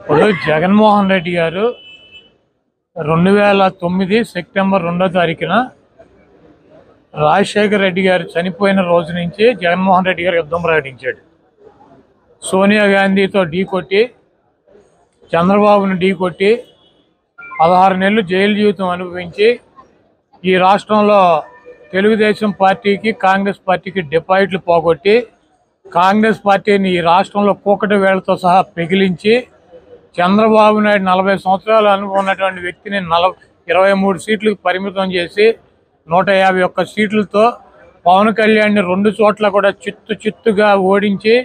ఇప్పుడు జగన్మోహన్ రెడ్డి గారు 2009 సెప్టెంబర్ 2వ తారీఖున రాజశేఖర్ రెడ్డి గారు చనిపోయిన రోజు నుంచి జగన్మోహన్ రెడ్డి గారు యుద్ధం ప్రకటించాడు. సోనియా గాంధీతో ఢీకొట్టి, చంద్రబాబును ఢీకొట్టి 16 నెలలు జైలు జీవితం అనుభవించి ఈ రాష్ట్రంలో తెలుగుదేశం పార్టీకి, కాంగ్రెస్ పార్టీకి డిపాజిట్లు పోగొట్టి, కాంగ్రెస్ పార్టీని ఈ రాష్ట్రంలో కూకటి వేళ్లతో సహా పెగిలించి, చంద్రబాబు నాయుడు 40 సంవత్సరాలు అనుభవం ఉన్నటువంటి వ్యక్తిని 23 సీట్లకు పరిమితం చేసి 151 సీట్లతో పవన్ కళ్యాణ్ని 2 చోట్ల కూడా చిత్తుగా ఓడించి,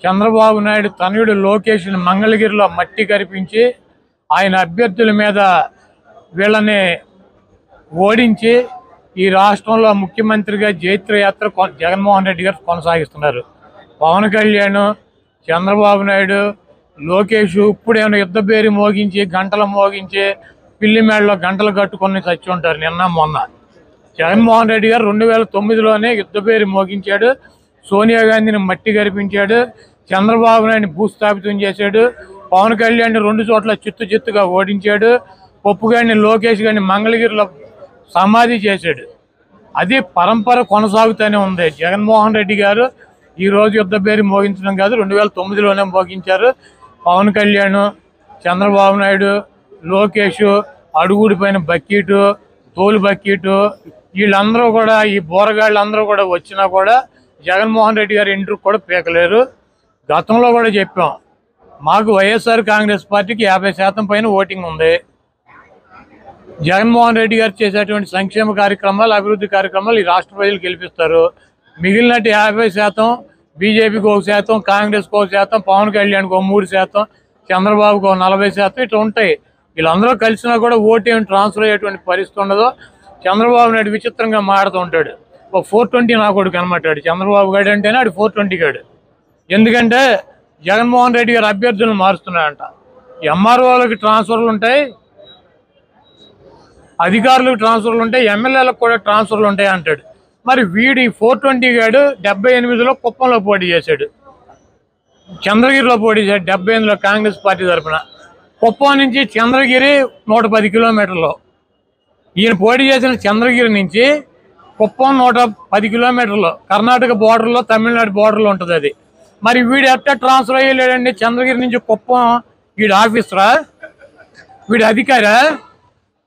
చంద్రబాబు నాయుడు తనయుడు లోకేష్ని మంగళగిరిలో మట్టి కరిపించి ఆయన అభ్యర్థుల మీద వీళ్ళని ఓడించి ఈ రాష్ట్రంలో ముఖ్యమంత్రిగా జైత్రయాత్ర జగన్మోహన్ రెడ్డి గారు కొనసాగిస్తున్నారు. పవన్ కళ్యాణ్, చంద్రబాబు నాయుడు, లోకేష్ ఇప్పుడేమైనా యుద్ధ పేరు మోగించి, గంటలు మోగించి, పిల్లి మేడలో గంటలు కట్టుకొని చచ్చి ఉంటారు నిన్న మొన్న. జగన్మోహన్ రెడ్డి గారు 2009లోనే యుద్ధ పేరు మోగించాడు, సోనియా గాంధీని మట్టి గరిపించాడు, చంద్రబాబు నాయుడిని భూస్థాపితం చేశాడు, పవన్ కళ్యాణ్ 2 చోట్ల చిత్తుగా ఓడించాడు, పప్పు గారిని, లోకేష్ గారిని మంగళగిరిలో సమాధి చేశాడు. అది పరంపర కొనసాగుతూనే ఉంది. జగన్మోహన్ రెడ్డి గారు ఈరోజు యుద్ధ పేరు మోగించడం కాదు, 2009లోనే మోగించారు. పవన్ కళ్యాణ్, చంద్రబాబు నాయుడు, లోకేష్, అడుగుడిపోయిన బక్కీటు, తోలు బక్కీటు, వీళ్ళందరూ కూడా, ఈ బోరగాళ్ళందరూ కూడా వచ్చినా కూడా జగన్మోహన్ రెడ్డి గారు ఇంటికి కూడా పీకలేరు. గతంలో కూడా చెప్పాం, మాకు వైఎస్ఆర్ కాంగ్రెస్ పార్టీకి 50% పైన ఓటింగ్ ఉంది. జగన్మోహన్ రెడ్డి గారు చేసేటువంటి సంక్షేమ కార్యక్రమాలు, అభివృద్ధి కార్యక్రమాలు ఈ రాష్ట్ర ప్రజలు గెలిపిస్తారు. మిగిలినట్టు 50% బీజేపీకి 1%, కాంగ్రెస్కి 1%, పవన్ కళ్యాణ్కి 3%, చంద్రబాబుకి 40% ఇట్లా ఉంటాయి. వీళ్ళందరూ కలిసినా కూడా ఓటు ఏమి ట్రాన్స్ఫర్ అయ్యేటువంటి పరిస్థితి ఉండదు. చంద్రబాబు నాయుడు విచిత్రంగా మాడుతూ ఉంటాడు. ఒక 420 నా కొడుకు అనమాటాడు చంద్రబాబు గారు అంటేనే ఆడు 420 గాడు. ఎందుకంటే జగన్మోహన్ రెడ్డి గారు అభ్యర్థులను మారుస్తున్నాడంట. ఎంఆర్ఓలకు ట్రాన్స్ఫర్లు ఉంటాయి, అధికారులకు ట్రాన్స్ఫర్లు ఉంటాయి, ఎమ్మెల్యేలకు కూడా ట్రాన్స్ఫర్లు ఉంటాయి అంటాడు. మరి వీడి 420 గాడు 78లో కుప్పంలో పోటీ చేశాడు, చంద్రగిరిలో పోటీ చేశాడు 78లో కాంగ్రెస్ పార్టీ తరఫున. కుప్పం నుంచి చంద్రగిరి 110 కిలోమీటర్లు. ఈయన పోటీ చేసిన చంద్రగిరి నుంచి కుప్పం 110 కిలోమీటర్లు, కర్ణాటక బోర్డర్లో, తమిళనాడు బోర్డర్లో ఉంటుంది అది. మరి వీడు ఎట్లా ట్రాన్స్ఫర్ అయ్యలేడండి చంద్రగిరి నుంచి కుప్పం? వీడు ఆఫీసరా, వీడు అధికారా,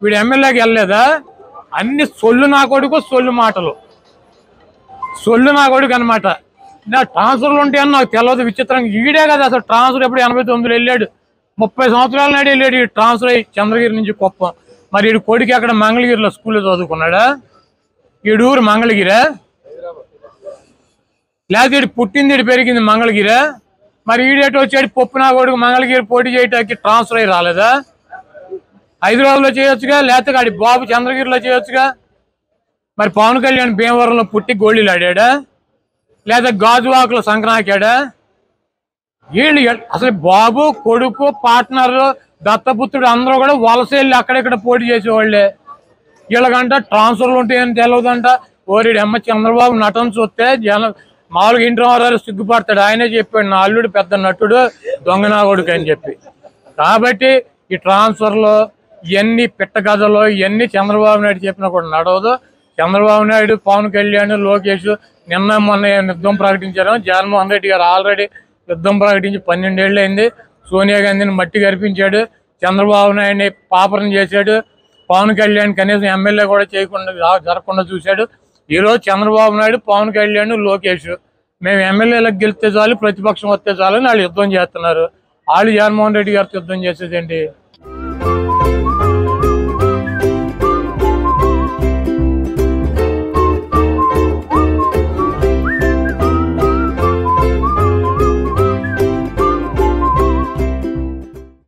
వీడు ఎమ్మెల్యేకి వెళ్ళలేదా? అన్ని సొల్లు నా కొడుకు, సొల్లు మాటలు, సొల్లు నా కొడుకు అనమాట. నా ట్రాన్స్ఫర్లు ఉంటాయని నాకు తెలియదు. విచిత్రంగా ఈడే కదా అసలు ట్రాన్స్ఫర్ ఎప్పుడు 89లో వెళ్ళాడు, 30 సంవత్సరాల నాడు వెళ్ళాడు ఈ ట్రాన్స్ఫర్ అయ్యి చంద్రగిరి నుంచి కుప్పం. మరి వీడి కొడుకు అక్కడ మంగళగిరిలో స్కూల్లో చదువుకున్నాడా? వీడు ఊరు మంగళగిరా, లేకపోతే వీడు పుట్టింది వీడు పెరిగింది మంగళగిరా? మరి ఈడేటో వచ్చాడు పప్పు నా కొడుకు మంగళగిరి పోటీ చేయడానికి ట్రాన్స్ఫర్ అయ్యి రాలేదా? హైదరాబాద్లో చేయొచ్చుగా, లేకపోతే ఆడి బాబు చంద్రగిరిలో చేయొచ్చుగా. మరి పవన్ కళ్యాణ్ భీమవరంలో పుట్టి గోళీలు ఆడాడా, లేదా గాజువాకలో సంక్రాంతాడా? వీళ్ళు అసలు బాబు, కొడుకు, పార్ట్నర్, దత్తపుత్రుడు అందరూ కూడా వలస వెళ్ళి అక్కడెక్కడ పోటీ చేసేవాళ్ళే. వీళ్ళకంట ట్రాన్స్ఫర్లు ఉంటాయని తెలియదంట. ఓరిడి అమ్మ, చంద్రబాబు నటన చూస్తే మామూలుగా ఇంటి వారు సిగ్గుపడతాడు. ఆయనే చెప్పాడు, నా అల్లుడు పెద్ద నటుడు, దొంగనా కొడుకు అని చెప్పి. కాబట్టి ఈ ట్రాన్స్ఫర్లు ఇవన్నీ పిట్టగజలు, ఇవన్నీ చంద్రబాబు నాయుడు చెప్పినా కూడా నడవదు. చంద్రబాబు నాయుడు, పవన్ కళ్యాణ్, లోకేష్ నిన్న మొన్న యుద్ధం ప్రకటించారు. జగన్మోహన్ రెడ్డి గారు ఆల్రెడీ యుద్ధం ప్రకటించి 12 ఏళ్ళు అయింది. సోనియా గాంధీని మట్టి కరిపించాడు, చంద్రబాబు నాయుడిని పాపరం చేశాడు, పవన్ కళ్యాణ్ కనీసం ఎమ్మెల్యే కూడా జరగకుండా చూశాడు. ఈరోజు చంద్రబాబు నాయుడు, పవన్ కళ్యాణ్, లోకేష్ మేము ఎమ్మెల్యేలకు గెలిస్తే చాలు, ప్రతిపక్షం వస్తే చాలు అని వాళ్ళు యుద్ధం చేస్తున్నారు. వాళ్ళు జగన్మోహన్ రెడ్డి గారితో యుద్ధం చేసేదేంటి?